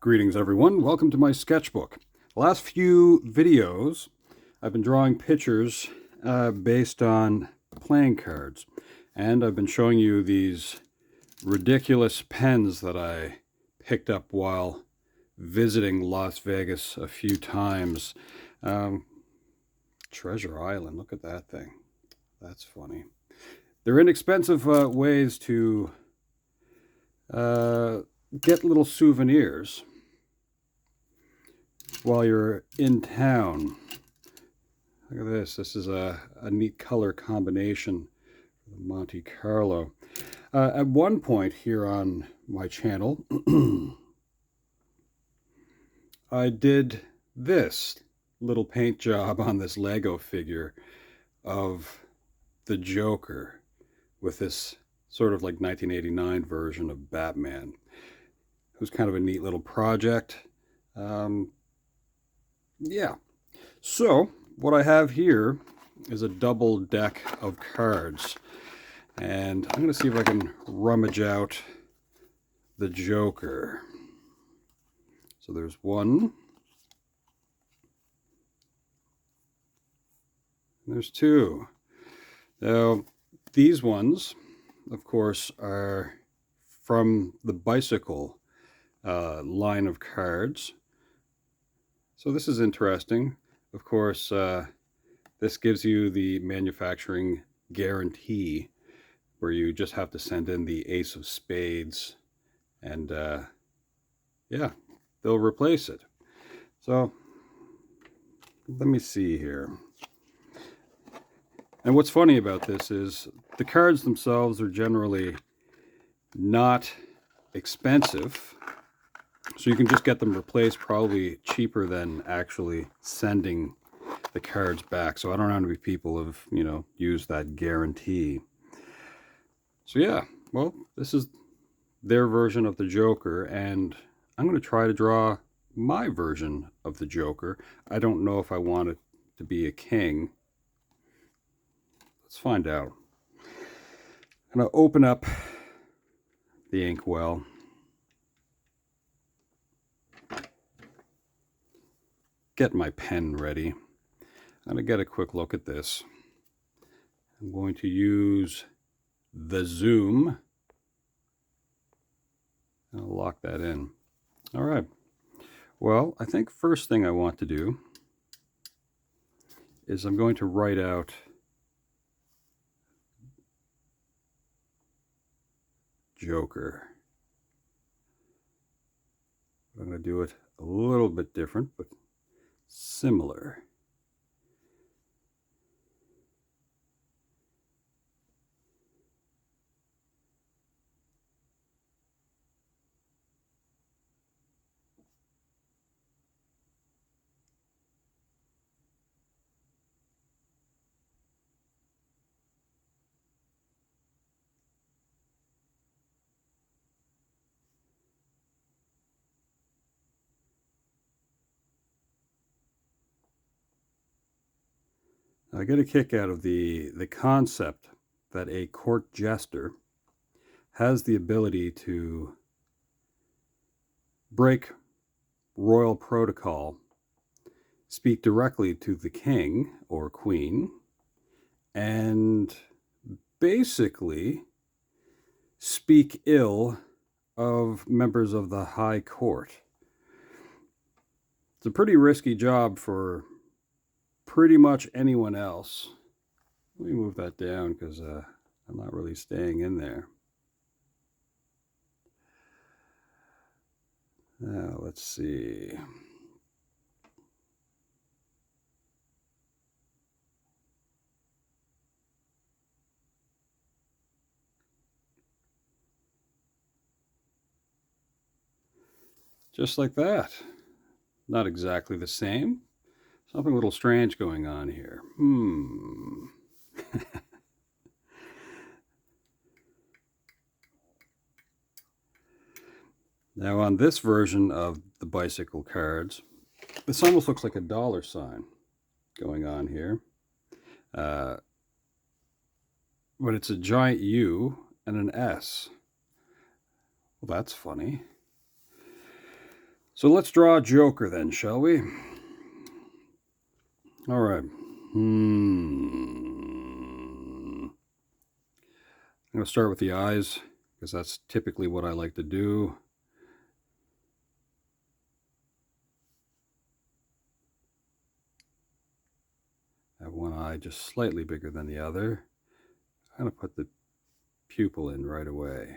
Greetings everyone, welcome to my sketchbook. The last few videos I've been drawing pictures based on playing cards, and I've been showing you these ridiculous pens that I picked up while visiting Las Vegas a few times. Treasure Island, look at that thing. That's funny. They're inexpensive ways to get little souvenirs while you're in town. Look at this. This is a neat color combination for the Monte Carlo. At one point here on my channel, I did this little paint job on this Lego figure of the Joker with this sort of like 1989 version of Batman. It was kind of a neat little project. Yeah. So what I have here is a double deck of cards. And I'm going to see if I can rummage out the Joker. So there's one. There's two. Now, these ones, of course, are from the bicycle line of cards. So this is interesting. Of course, this gives you the manufacturing guarantee where you just have to send in the ace of spades and yeah, they'll replace it. So let me see here. And what's funny about this is the cards themselves are generally not expensive. So you can just get them replaced, probably cheaper than actually sending the cards back. So I don't know how many people have, used that guarantee. So yeah, well, this is their version of the Joker, and I'm going to try to draw my version of the Joker. I don't know if I want it to be a king. Let's find out. I'm going to open up the inkwell. Get my pen ready. I'm going to get a quick look at this. I'm going to use the zoom. I'll lock that in. All right. Well, I think first thing I want to do is I'm going to write out Joker. I'm going to do it a little bit different, but similar. I get a kick out of the concept that a court jester has the ability to break royal protocol, speak directly to the king or queen, and basically speak ill of members of the high court. It's a pretty risky job for pretty much anyone else. Let me move that down because I'm not really staying in there. Now, let's see. Just like that. Not exactly the same. Something a little strange going on here. Now on this version of the bicycle cards, this almost looks like a dollar sign going on here. But it's a giant U and an S. Well, that's funny. So let's draw a Joker then, shall we? All right. I'm going to start with the eyes because that's typically what I like to do. I have one eye just slightly bigger than the other. I'm going to put the pupil in right away.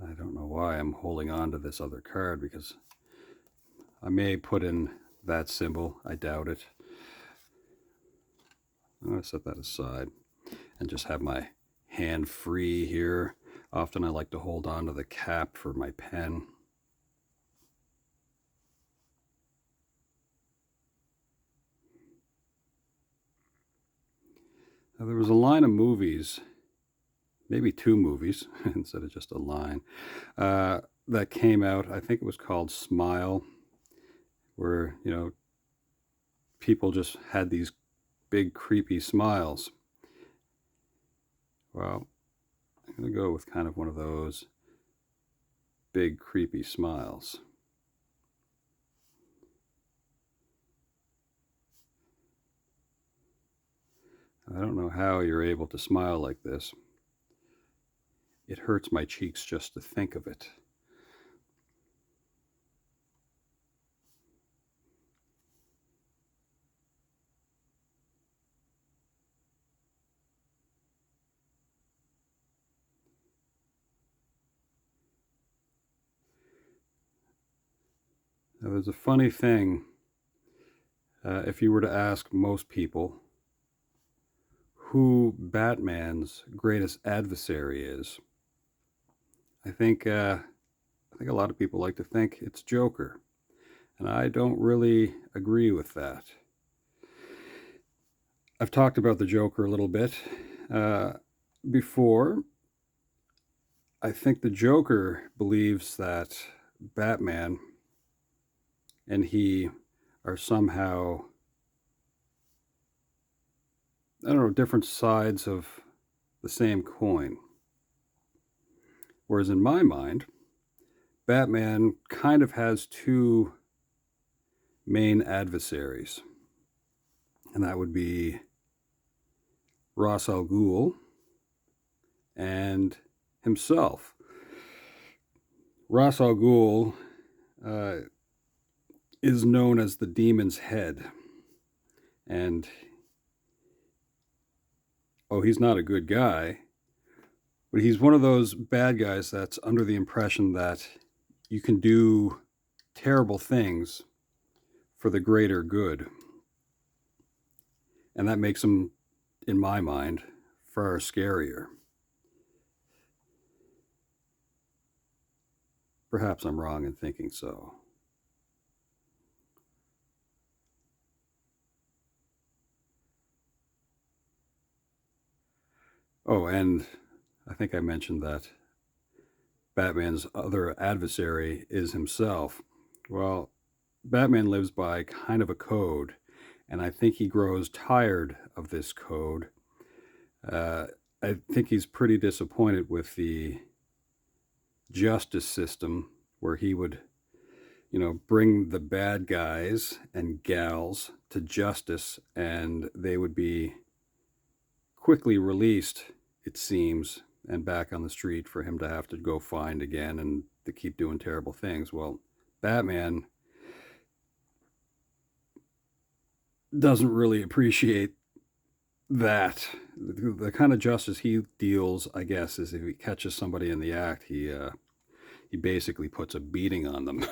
I don't know why I'm holding on to this other card because I may put in that symbol. I doubt it. I'm going to set that aside and just have my hand free here. Often I like to hold on to the cap for my pen. Now, there was a line of movies, maybe 2 movies instead of just a line, that came out. I think it was called Smile, where, people just had these big creepy smiles. Well, I'm going to go with kind of one of those big creepy smiles. I don't know how you're able to smile like this. It hurts my cheeks just to think of it. Now, there's a funny thing. If you were to ask most people who Batman's greatest adversary is, I think a lot of people like to think it's Joker, and I don't really agree with that. I've talked about the Joker a little bit before. I think the Joker believes that Batman and he are somehow, I don't know, different sides of the same coin. Whereas in my mind, Batman kind of has 2 main adversaries, and that would be Ra's al Ghul and himself. Ra's al Ghul is known as the Demon's Head, and he's not a good guy, but he's one of those bad guys that's under the impression that you can do terrible things for the greater good. And that makes him, in my mind, far scarier. Perhaps I'm wrong in thinking so. Oh, and I think I mentioned that Batman's other adversary is himself. Well, Batman lives by kind of a code, and I think he grows tired of this code. I think he's pretty disappointed with the justice system where he would, bring the bad guys and gals to justice and they would be quickly released, it seems, and back on the street for him to have to go find again and to keep doing terrible things. Well, Batman doesn't really appreciate that. The kind of justice he deals, I guess, is if he catches somebody in the act, he basically puts a beating on them.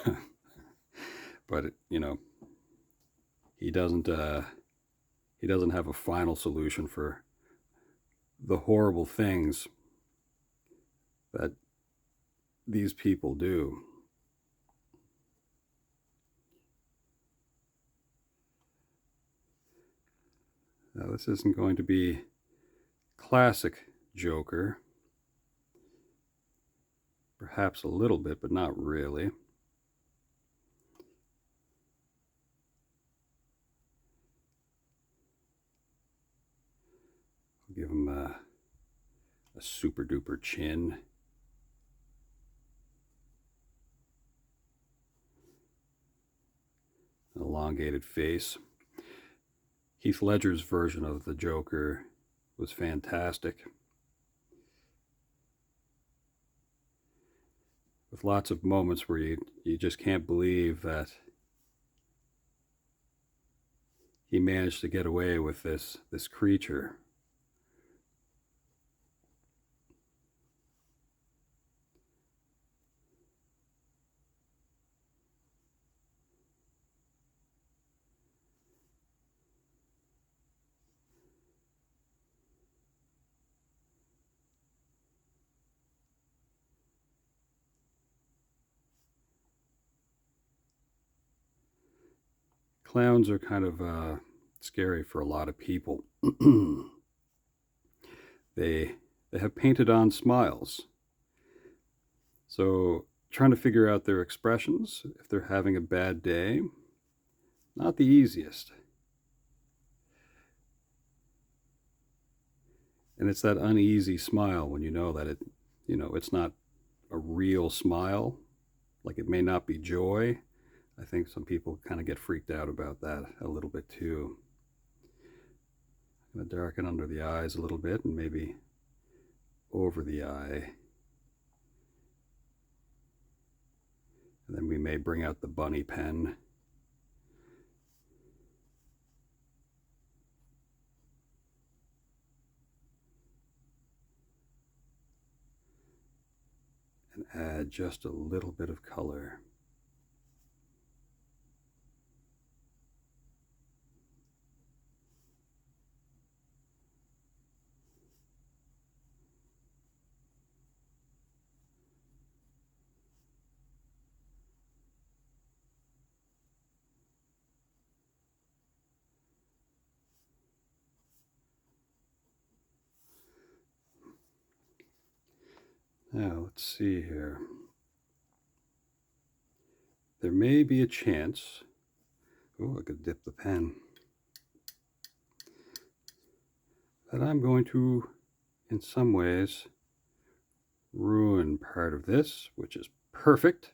But he doesn't have a final solution for the horrible things that these people do. Now, this isn't going to be classic Joker. Perhaps a little bit, but not really. Give him a super duper chin. An elongated face. Heath Ledger's version of the Joker was fantastic, with lots of moments where you just can't believe that he managed to get away with this creature. Clowns are kind of scary for a lot of people. they have painted on smiles. So trying to figure out their expressions, if they're having a bad day, not the easiest. And it's that uneasy smile when you know that it's not a real smile. Like, it may not be joy. I think some people kind of get freaked out about that a little bit too. I'm going to darken under the eyes a little bit and maybe over the eye. And then we may bring out the bunny pen. And add just a little bit of color. Now, let's see here. There may be a chance. Oh, I could dip the pen. That I'm going to, in some ways, ruin part of this, which is perfect,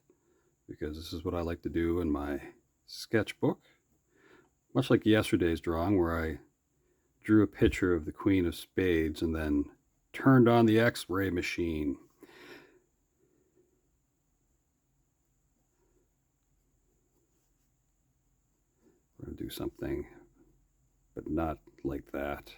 because this is what I like to do in my sketchbook. Much like yesterday's drawing, where I drew a picture of the Queen of Spades and then turned on the X-ray machine. We're going to do something, but not like that.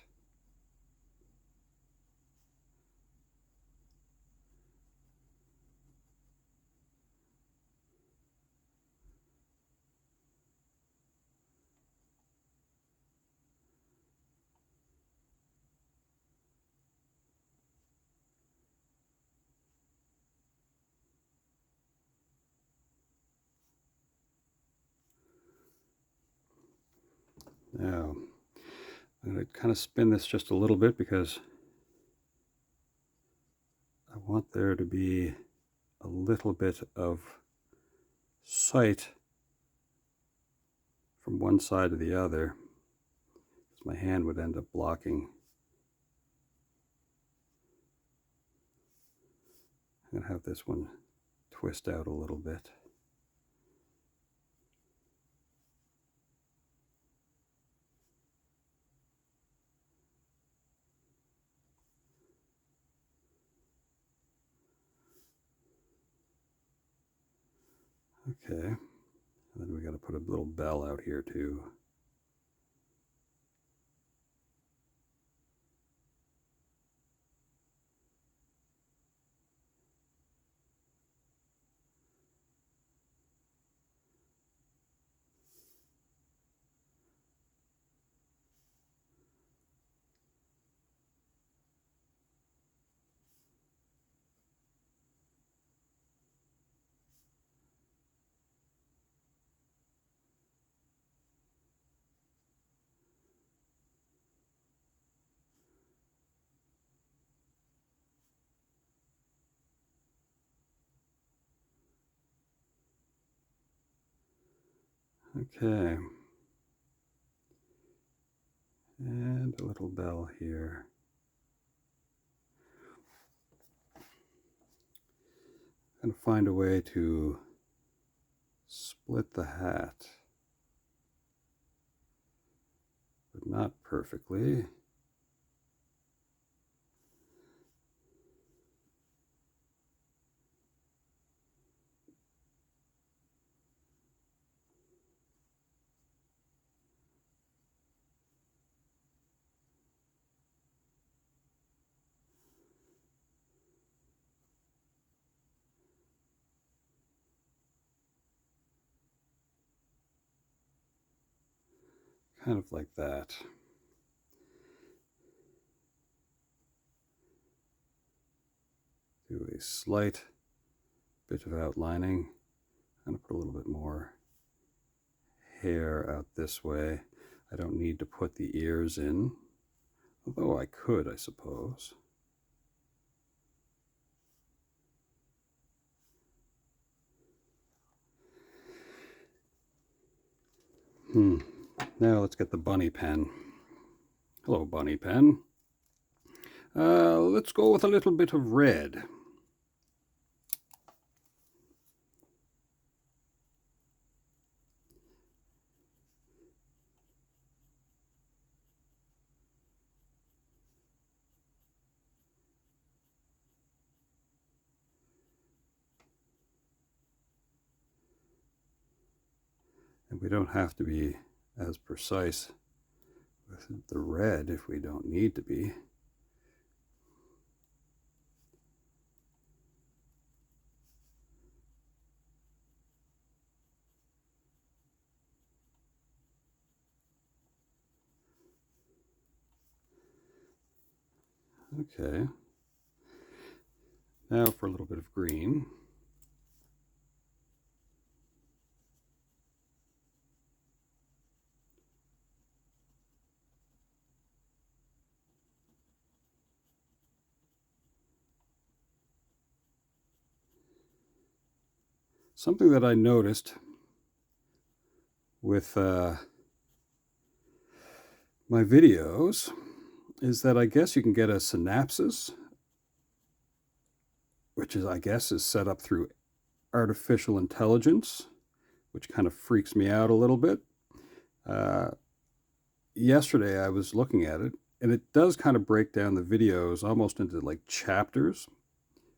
Now, I'm going to kind of spin this just a little bit because I want there to be a little bit of sight from one side to the other, because my hand would end up blocking. I'm going to have this one twist out a little bit. Okay, and then we got to put a little bell out here too. Okay, and a little bell here. going to find a way to split the hat, but not perfectly. Kind of like that. Do a slight bit of outlining. I'm going to put a little bit more hair out this way. I don't need to put the ears in, although I could, I suppose. Now let's get the bunny pen. Hello, bunny pen. Let's go with a little bit of red. And we don't have to be as precise with the red if we don't need to be. Okay. Now for a little bit of green. Something that I noticed with my videos is that I guess you can get a synopsis, which is, I guess, is set up through artificial intelligence, which kind of freaks me out a little bit. Yesterday I was looking at it, and it does kind of break down the videos almost into like chapters,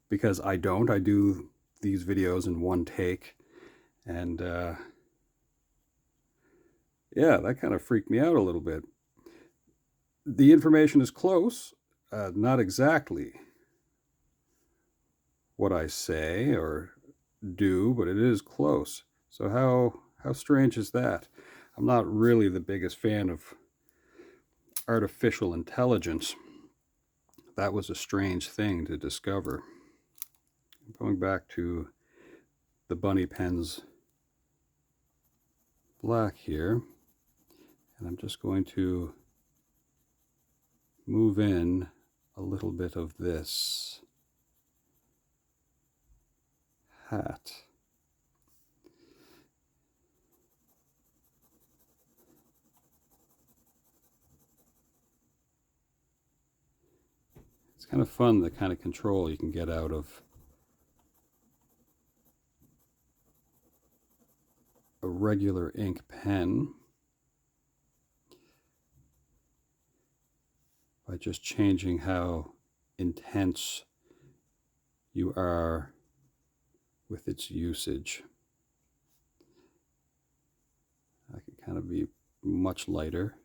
because I do these videos in one take, and yeah, that kind of freaked me out a little bit. The information is close, not exactly what I say or do, but it is close. So how strange is that? I'm not really the biggest fan of artificial intelligence. That was a strange thing to discover. Going back to the bunny pen's black here, and I'm just going to move in a little bit of this hat. It's kind of fun, the kind of control you can get out of a regular ink pen by just changing how intense you are with its usage. I can kind of be much lighter.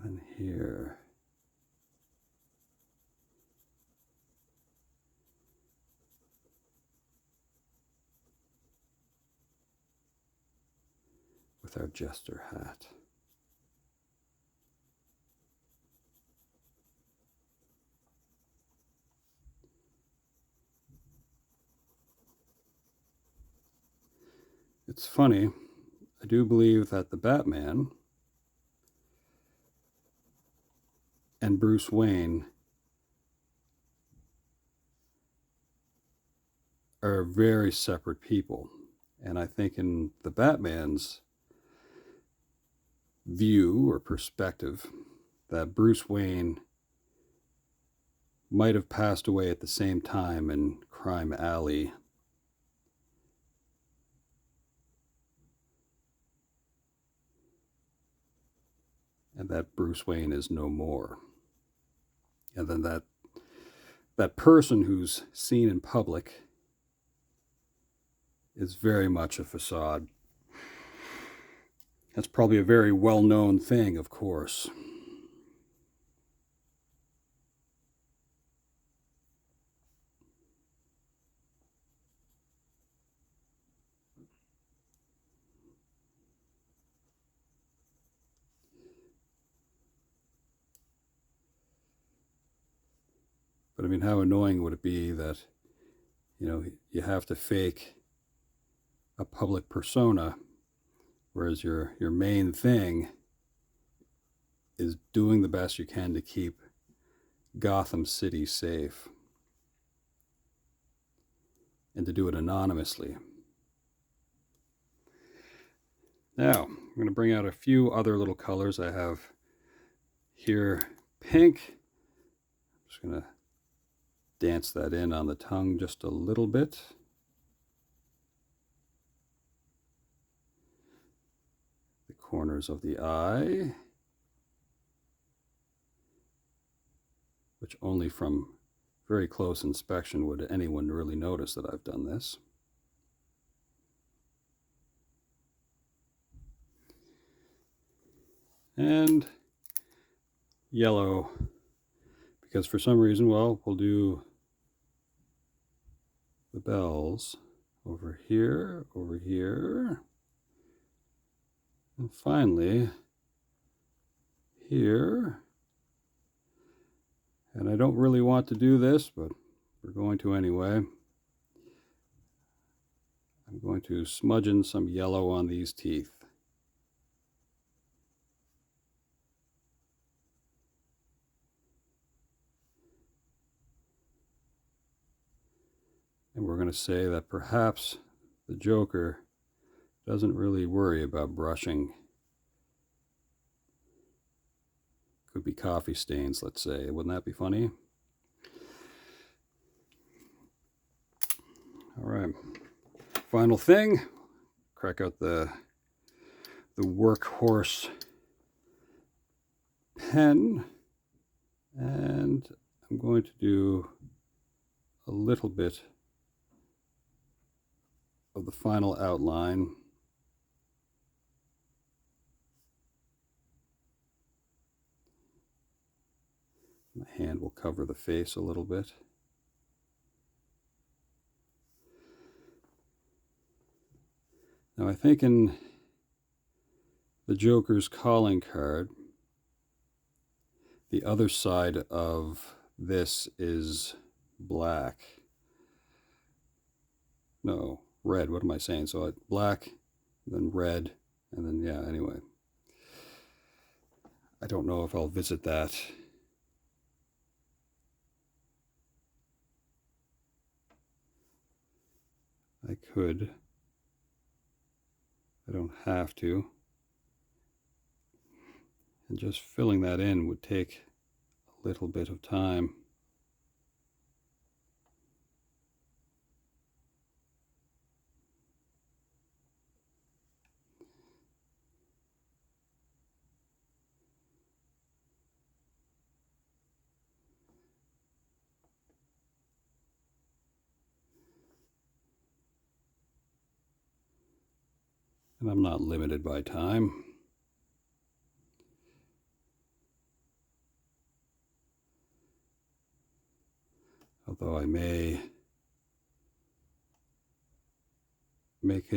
And here. With our jester hat. It's funny, I do believe that the Batman and Bruce Wayne are very separate people. And I think in the Batman's view or perspective, that Bruce Wayne might have passed away at the same time in Crime Alley. And that Bruce Wayne is no more. And then that person who's seen in public is very much a facade. That's probably a very well-known thing, of course. But I mean, how annoying would it be that, you know, you have to fake a public persona, whereas your main thing is doing the best you can to keep Gotham City safe, and to do it anonymously. Now, I'm going to bring out a few other little colors. I have here pink. I'm just going to dance that in on the tongue just a little bit. The corners of the eye, which only from very close inspection would anyone really notice that I've done this. And yellow, because for some reason, well, we'll do the bells over here, and finally here. And I don't really want to do this, but we're going to anyway. I'm going to smudge in some yellow on these teeth. And we're going to say that perhaps the Joker doesn't really worry about brushing. Could be coffee stains, let's say. Wouldn't that be funny? All right. Final thing, crack out the workhorse pen, and I'm going to do a little bit of the final outline. My hand will cover the face a little bit. Now I think in the Joker's calling card, the other side of this is black. No, red. What am I saying? So black, then red, and then, yeah, anyway. I don't know if I'll visit that. I could. I don't have to. And just filling that in would take a little bit of time. And I'm not limited by time. Although I may make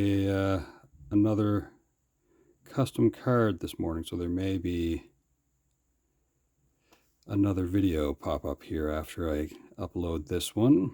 another custom card this morning, so there may be another video pop up here after I upload this one.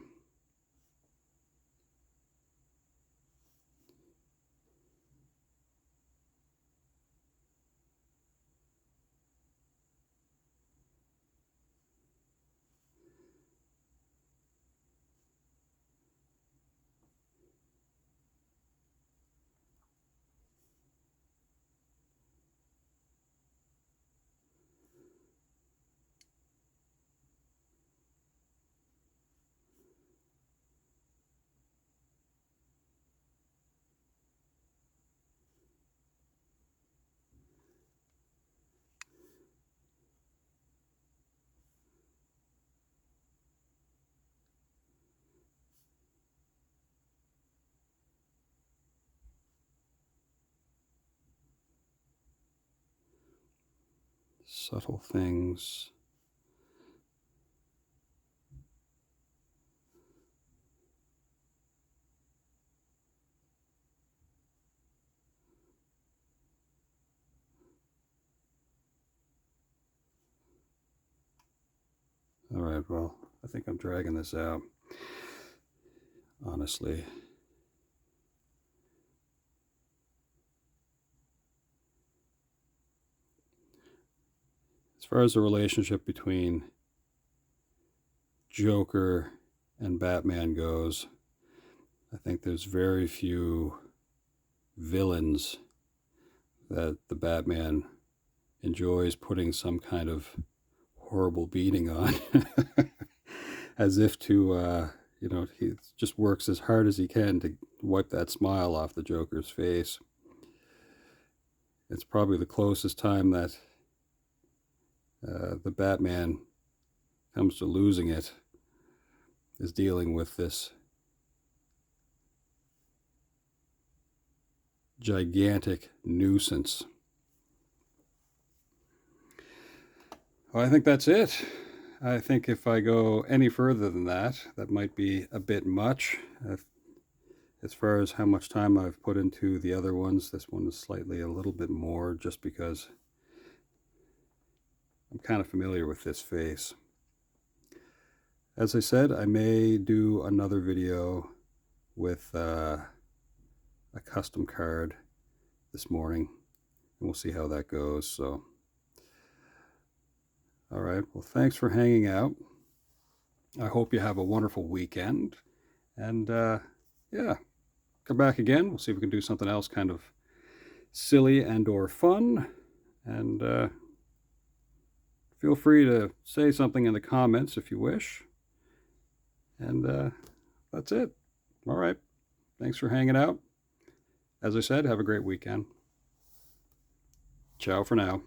Subtle things. All right, well, I think I'm dragging this out, honestly. As far as the relationship between Joker and Batman goes, I think there's very few villains that the Batman enjoys putting some kind of horrible beating on. As if to, he just works as hard as he can to wipe that smile off the Joker's face. It's probably the closest time that the Batman comes to losing it is dealing with this gigantic nuisance. Well, I think that's it. I think if I go any further than that, that might be a bit much. As far as how much time I've put into the other ones, this one is slightly a little bit more just because I'm kind of familiar with this face. As I said, I may do another video with a custom card this morning, and we'll see how that goes. So, all right, well, thanks for hanging out. I hope you have a wonderful weekend, and yeah, come back again. We'll see if we can do something else kind of silly and or fun, and feel free to say something in the comments if you wish. And that's it. All right. Thanks for hanging out. As I said, have a great weekend. Ciao for now.